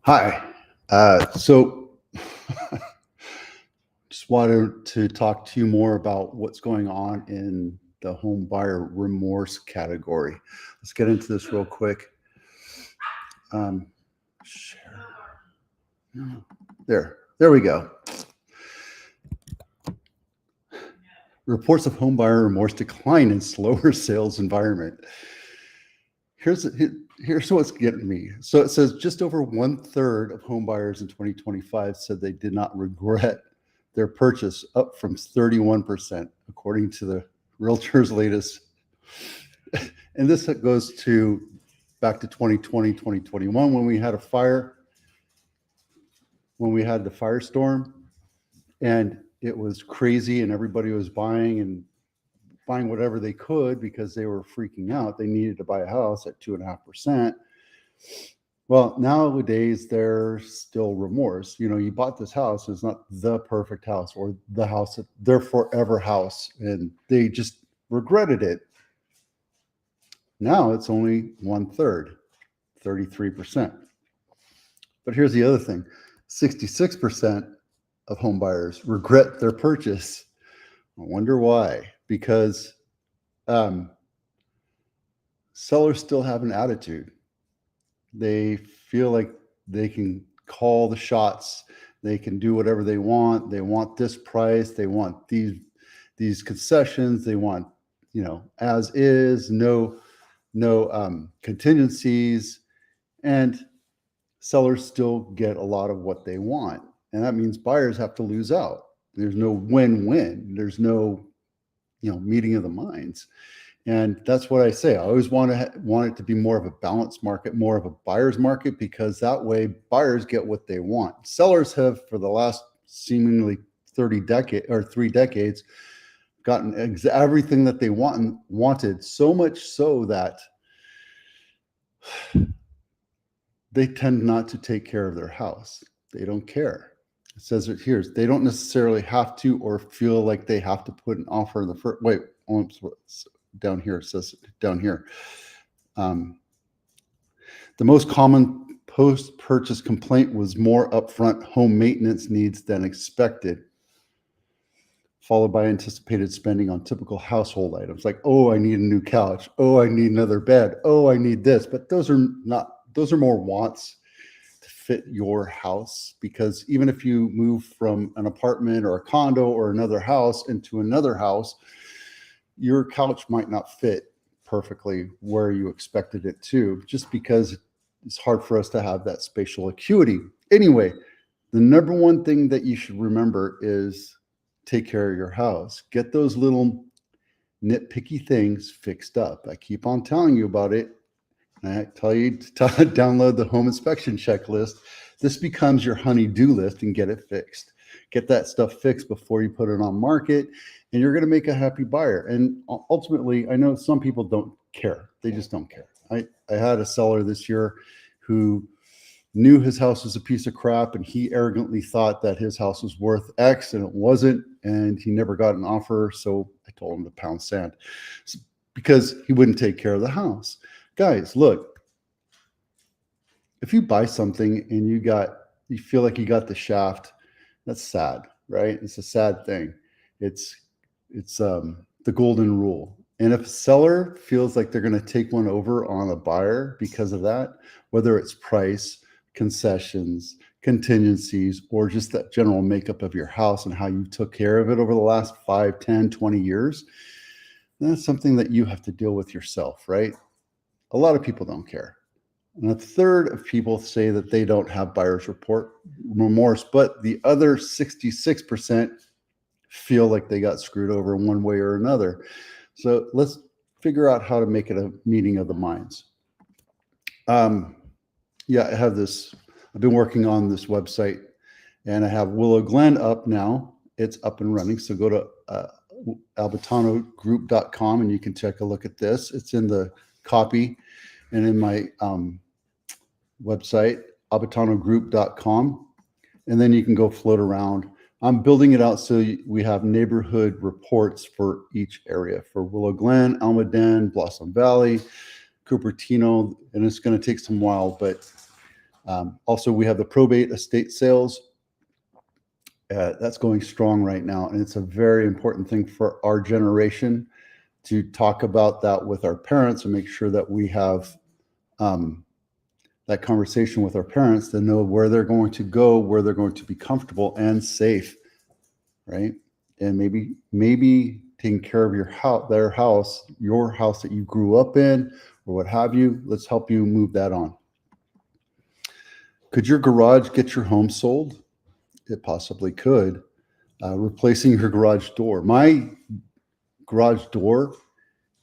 Hi. So just wanted to talk to you more about what's going on in the home buyer remorse category. Let's get into this real quick. Share. There we go. Reports of home buyer remorse decline in slower sales environment. Here's what's getting me. So it says just over 1/3 of home buyers in 2025 said they did not regret their purchase, up from 31%, according to the realtor's latest. And this goes back to 2020, 2021, when we had a fire, when we had the firestorm, and it was crazy and everybody was buying whatever they could because they were freaking out. They needed to buy a house at 2.5%. Well, nowadays there's still remorse. You know, you bought this house, it's not the perfect house or the house, their forever house, and they just regretted it. Now it's only 1/3, 33%. But here's the other thing: 66% of home buyers regret their purchase. I wonder why. Because sellers still have an attitude. They feel like they can call the shots. They can do whatever they want. They want this price. They want these concessions. They want, as is, no contingencies. And sellers still get a lot of what they want. And that means buyers have to lose out. There's no win-win. There's no meeting of the minds. And that's what I say. I always want it to be more of a balanced market, more of a buyer's market, because that way buyers get what they want. Sellers have, for the last seemingly 3 decades, gotten everything that they wanted, so much so that they tend not to take care of their house. They don't care. It says it here. They don't necessarily have to or feel like they have to put an offer in the first. Wait, down here. It says down here. The most common post-purchase complaint was more upfront home maintenance needs than expected, followed by anticipated spending on typical household items like, oh, I need a new couch. Oh, I need another bed. Oh, I need this. But those are more wants to fit your house, because even if you move from an apartment or a condo or another house into another house, your couch might not fit perfectly where you expected it to, just because it's hard for us to have that spatial acuity. Anyway, the number one thing that you should remember is take care of your house. Get those little nitpicky things fixed up. I keep on telling you about it. I tell you to download the home inspection checklist. This becomes your honey-do list, and get it fixed. Get that stuff fixed before you put it on market, and you're going to make a happy buyer. And ultimately, I know some people don't care. They just don't care. I had a seller this year who knew his house was a piece of crap, and he arrogantly thought that his house was worth X, and it wasn't, and he never got an offer. So I told him to pound sand because he wouldn't take care of the house. Guys, look, if you buy something and you feel like you got the shaft, that's sad, right? It's a sad thing. It's the golden rule. And if a seller feels like they're going to take one over on a buyer because of that, whether it's price, concessions, contingencies, or just that general makeup of your house and how you took care of it over the last 5, 10, 20 years, that's something that you have to deal with yourself, right? A lot of people don't care. And 1/3 of people say that they don't have buyer's remorse, but the other 66% feel like they got screwed over one way or another. So let's figure out how to make it a meeting of the minds. I have this. I've been working on this website, and I have Willow Glen up now. It's up and running. So go to albitanogroup.com and you can take a look at this. It's in the copy and in my website, albitanogroup.com, and then you can go float around. I'm building it out so we have neighborhood reports for each area, for Willow Glen, Almaden, Blossom Valley, Cupertino, and it's going to take some while, but Also, we have the probate estate sales. That's going strong right now, and it's a very important thing for our generation to talk about that with our parents and make sure that we have that conversation with our parents to know where they're going to go, where they're going to be comfortable and safe, right? And maybe taking care of your house, your house that you grew up in or what have you. Let's help you move that on. Could your garage get your home sold? It possibly could. Replacing your garage door. My garage door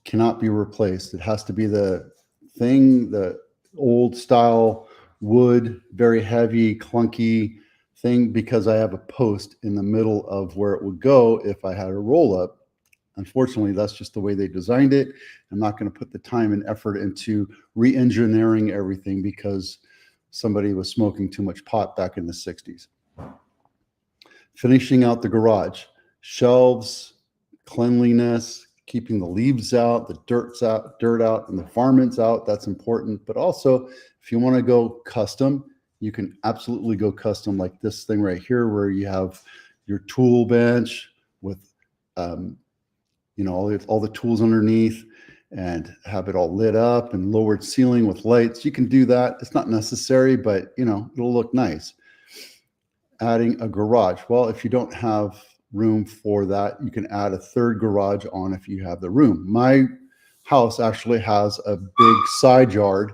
cannot be replaced. It has to be the old style wood, very heavy, clunky thing, because I have a post in the middle of where it would go if I had a roll up. Unfortunately, that's just the way they designed it. I'm not going to put the time and effort into re-engineering everything because somebody was smoking too much pot back in the 60s. Finishing out the garage, shelves, cleanliness, keeping the leaves out, the dirt out, and the varmints out. That's important. But also, if you want to go custom, you can absolutely go custom, like this thing right here, where you have your tool bench with, all the tools underneath, and have it all lit up and lowered ceiling with lights. You can do that. It's not necessary, but it'll look nice. Adding a garage. Well, if you don't have room for that, you can add a third garage on if you have the room. My house actually has a big side yard,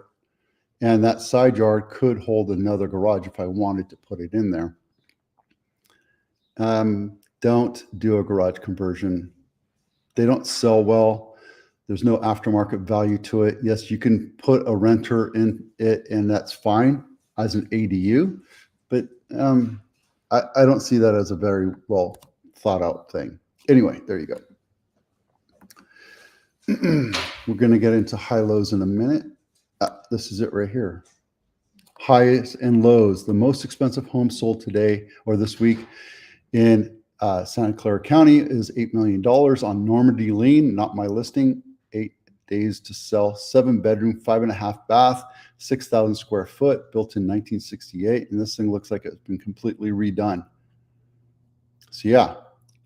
and that side yard could hold another garage if I wanted to put it in there. Don't do a garage conversion. They don't sell well. There's no aftermarket value to it. Yes, you can put a renter in it, and that's fine as an ADU, but I don't see that as a very well thought out thing. Anyway, there you go. We're going to get into high lows in a minute. This is it right here. Highs and lows. The most expensive home sold today or this week in Santa Clara County is $8 million on Normandy Lane, not my listing. 8 days to sell, 7-bedroom, 5.5 bath, 6,000 square foot, built in 1968. And this thing looks like it's been completely redone. So yeah,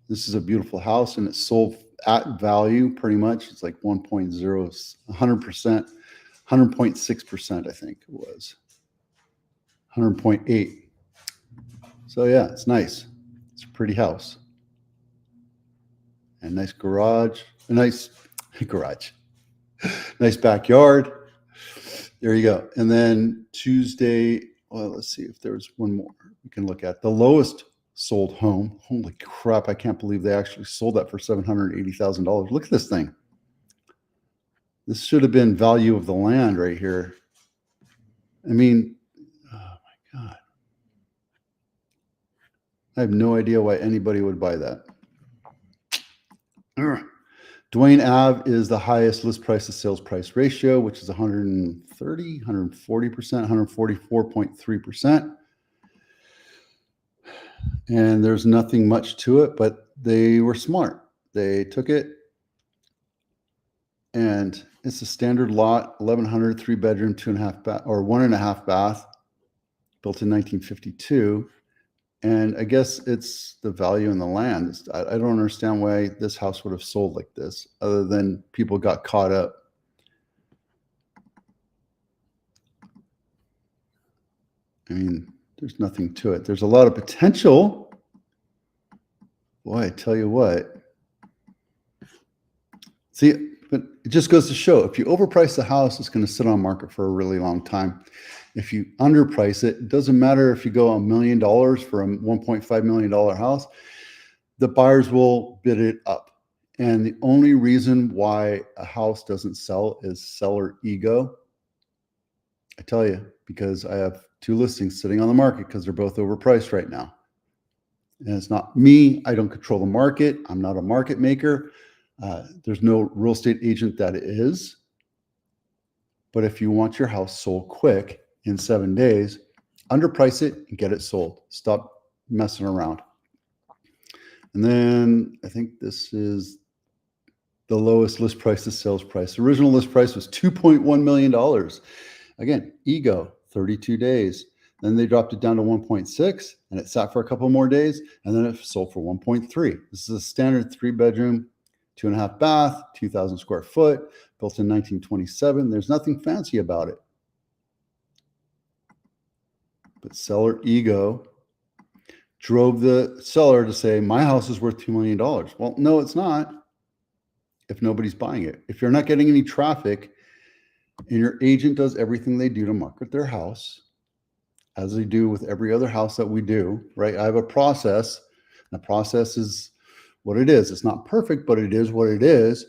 this is a beautiful house, and it's sold at value pretty much. It's like 1.0, 100%, 100.6%, I think it was. 100.8. So yeah, it's nice. It's a pretty house. And nice garage, a nice garage, nice backyard. There you go. And then Tuesday, well, let's see if there's one more we can look at. The lowest sold home. Holy crap, I can't believe they actually sold that for $780,000. Look at this thing. This should have been value of the land right here. I mean, oh my God. I have no idea why anybody would buy that. Duane Ave is the highest list price to sales price ratio, which is 130, 140%, 144.3%. And there's nothing much to it, but they were smart. They took it, and it's a standard lot, 1,100, 3-bedroom, 2.5 bath, or 1.5 bath, built in 1952. And I guess it's the value in the land. I don't understand why this house would have sold like this, other than people got caught up. I mean, there's nothing to it. There's a lot of potential. Boy, I tell you what. See, but it just goes to show, if you overprice the house, it's going to sit on market for a really long time. If you underprice it, it doesn't matter if you go $1 million for a $1.5 million house, the buyers will bid it up. And the only reason why a house doesn't sell is seller ego. I tell you, because I have 2 listings sitting on the market because they're both overpriced right now. And it's not me. I don't control the market. I'm not a market maker. There's no real estate agent that is. But if you want your house sold quick in 7 days, underprice it and get it sold. Stop messing around. And then I think this is the lowest list price to sales price. The original list price was $2.1 million. Again, ego, 32 days. Then they dropped it down to 1.6 and it sat for a couple more days and then it sold for 1.3. This is a standard 3-bedroom, 2.5 bath, 2,000 square foot, built in 1927. There's nothing fancy about it. But seller ego drove the seller to say, my house is worth $2 million. Well, no, it's not if nobody's buying it. If you're not getting any traffic and your agent does everything they do to market their house, as they do with every other house that we do, right? I have a process. And the process is what it is. It's not perfect, but it is what it is.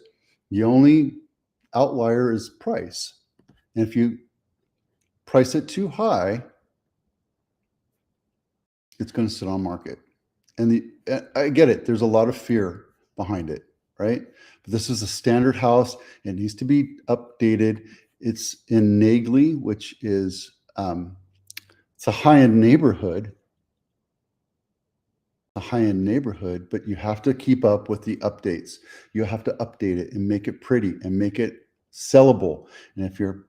The only outlier is price. And if you price it too high, it's going to sit on market. And I get it. There's a lot of fear behind it, right? But this is a standard house. It needs to be updated. It's in Nagley, which is it's a high-end neighborhood. But you have to keep up with the updates. You have to update it and make it pretty and make it sellable. And if your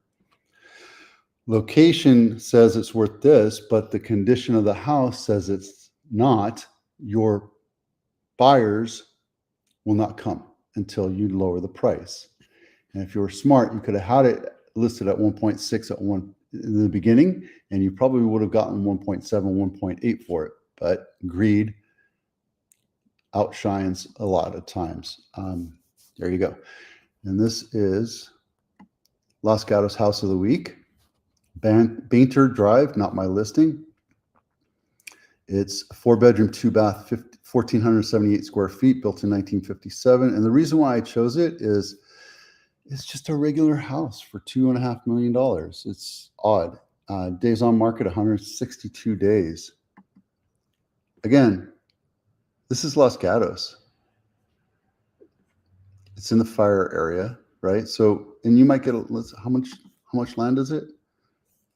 location says it's worth this, but the condition of the house says it's not, your buyers will not come until you lower the price. And if you were smart, you could have had it listed at 1.6 at one in the beginning, and you probably would have gotten 1.7, 1.8 for it. But greed outshines a lot of times. There you go. And this is Los Gatos House of the Week. Bainter Drive, not my listing. It's a 4-bedroom, 2-bath, 1,478 square feet, built in 1957. And the reason why I chose it is it's just a regular house for $2.5 million. It's odd. Days on market, 162 days. Again, this is Los Gatos. It's in the fire area, right? So, and you might get how much land is it?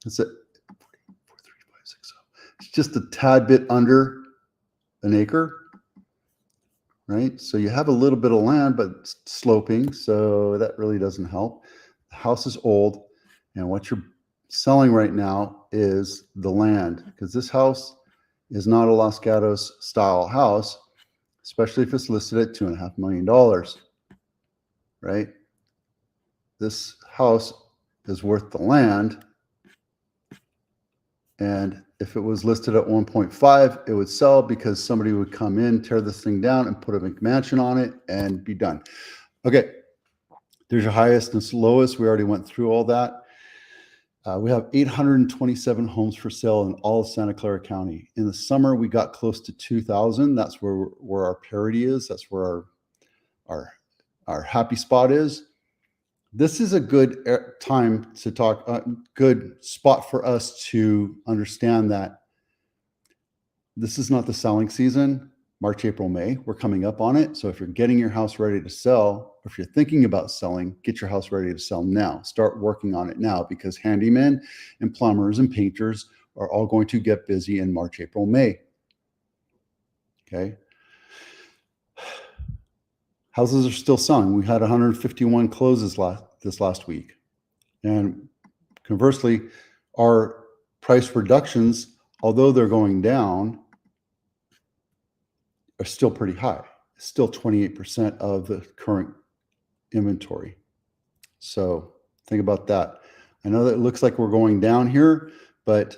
It's at 43560. It's just a tad bit under an acre, right? So you have a little bit of land, but it's sloping, so that really doesn't help. The house is old, and what you're selling right now is the land, because this house is not a Los Gatos style house, especially if it's listed at $2.5 million, right? This house is worth the land. And if it was listed at 1.5, it would sell because somebody would come in, tear this thing down and put a McMansion on it and be done. Okay, there's your highest and lowest. We already went through all that. We have 827 homes for sale in all of Santa Clara County. In the summer, we got close to 2,000. That's where our parity is. That's where our happy spot is. This is a good time to talk, good spot for us to understand that this is not the selling season, March, April, May. We're coming up on it. So if you're getting your house ready to sell, or if you're thinking about selling, get your house ready to sell now. Start working on it now, because handymen and plumbers and painters are all going to get busy in March, April, May. Okay. Houses are still selling. We had 151 closes this last week. And conversely, our price reductions, although they're going down, are still pretty high. Still 28% of the current inventory. So think about that. I know that it looks like we're going down here, but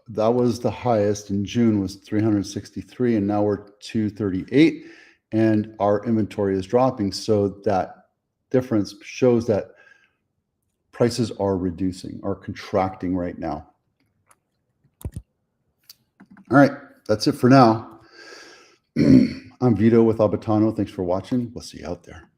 that was the highest in June, was 363, and now we're 238, and our inventory is dropping. So that difference shows that prices are reducing, are contracting right now. All right, that's it for now. I'm Vito with Abitano. Thanks for watching. We'll see you out there.